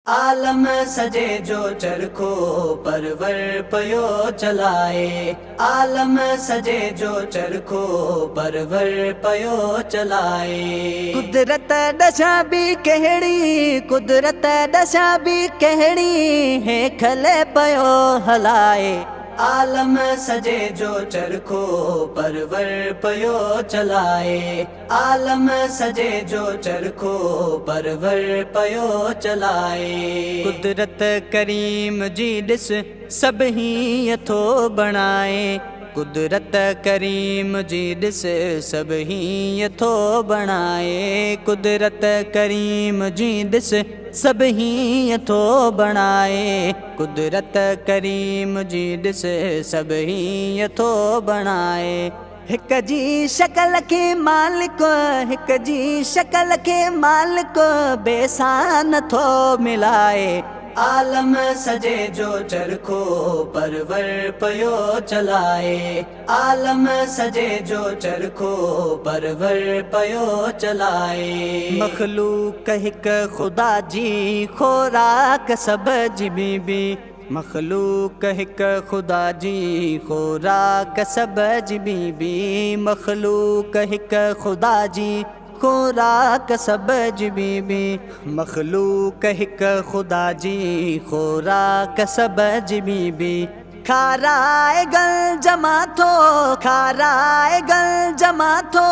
आलम सजे जो चरखो परवर पयो चलाए। आलम सजे जो चरखो परवर पयो चलाए। कुदरत दशा भी कहड़ी, कुदरत दशा भी कहड़ी है खले पयो हलाए। आलम सजे जो चरखो परवर पयो चलाए। आलम सजे जो चरखो परवर पयो चलाए। कुदरत करीम जी ॾिस सभई अथो बणाए। कुदरत करीम जी ॾिस सभई अथो बणाए। कुदरत करीम जी ॾिस सभई अथो बणाए। कुदरत करीम जी ॾिस सभई अथो बणाए। हिक जी शकल खे मालिक, हिक जी शकल खे मालिक बेसां नथो मिलाए। आलम सजे जो चरखो परवर पयो चलाए। आलम सजे जो चरखो परवर पयो चलाए। मखलूक हिक खुदा जी खोराक सब जी बीबी। मखलूक हिक खुदा जी खोराक सब जी बीबी। मखलूक हिक खुदा जी खोराक सब जी बीबी। मखलूक हिक खुदा जी खोराक सब जी बीबी। खाराए गल जमा थो, खाराए गल जमा थो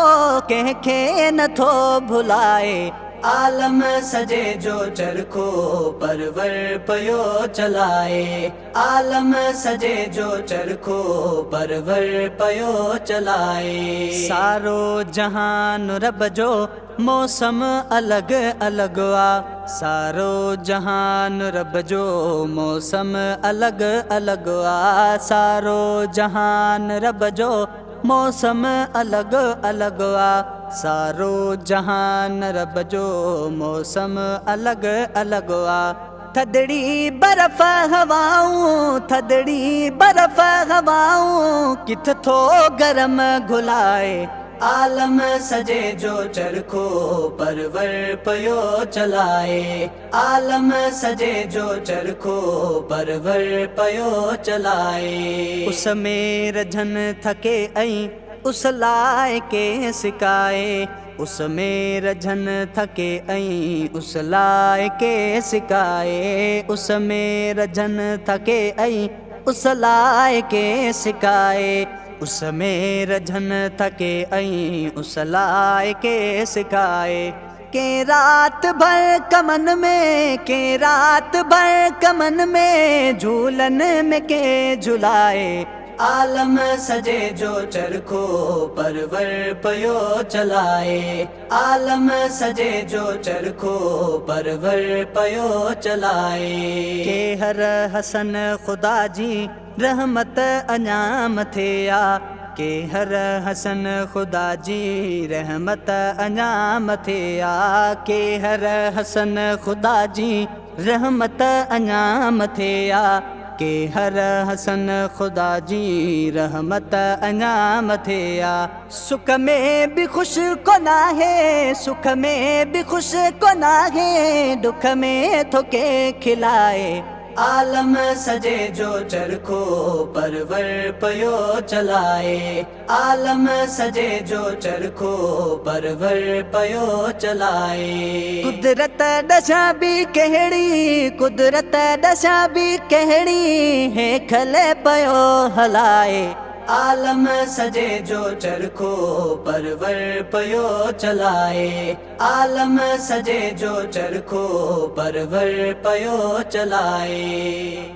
कंहिंखे नथो भुलाए। आलम सजे जो चरखो परवर पयो चलाए। आलम सजे जो चरखो परवर पयो चलाए। सारो जहान रब जो मौसम अलग अलग आ। सारो जहान रब जो मौसम अलग अलग आ। सारो जहान रब जो मौसम अलग अलग आ। सारो जहान रब जो मौसम अलग अलग आ। थदड़ी बर्फ हवाऊं, थदड़ी बर्फ हवाऊं किथ थो गरम घुलाए। आलम सजे जो चरखो परवर पयो चलाए। आलम सजे जो चरखो परवर पयो चलाए। उस में रझन थके ऐं उस लाए के सिकाए। उस में रझन थके ऐं उस लाए के सिकाए। उस में रझन थके ऐं उस लाए के सिकाए। उस में रझन थके ऐं उस लाए के सिकाए। के रात भर कमन में, के रात भर कमन में झूलन में के झुलाए। आलम सजे जो चरखो परवर पयो चलाए। आलम सजे जो चरखो परवर पयो चलाए। के हर हसन खुदा जी रहमत अञा मथे आ। के हर हसन खुदा जी रहमत अञा मथे आ। के हर हसन खुदा जी रहमत अञा मथे आ। के हर हसन खुदा जी रहमत अञा मथे आ। सुख में भी खुश को नाहे, सुख में भी खुश को नाहे दुख में थोके खिलाए। आलम सजे जो चरखो परवर पयो चलाए। आलम सजे जो चरखो परवर पयो चलाए। कुदरत दशा भी कहड़ी, कुदरत दशा भी कहड़ी है खले पयो हलाए। आलम सजे जो चरखो परवर पयो चलाए। आलम सजे जो चरखो परवर पयो चलाए।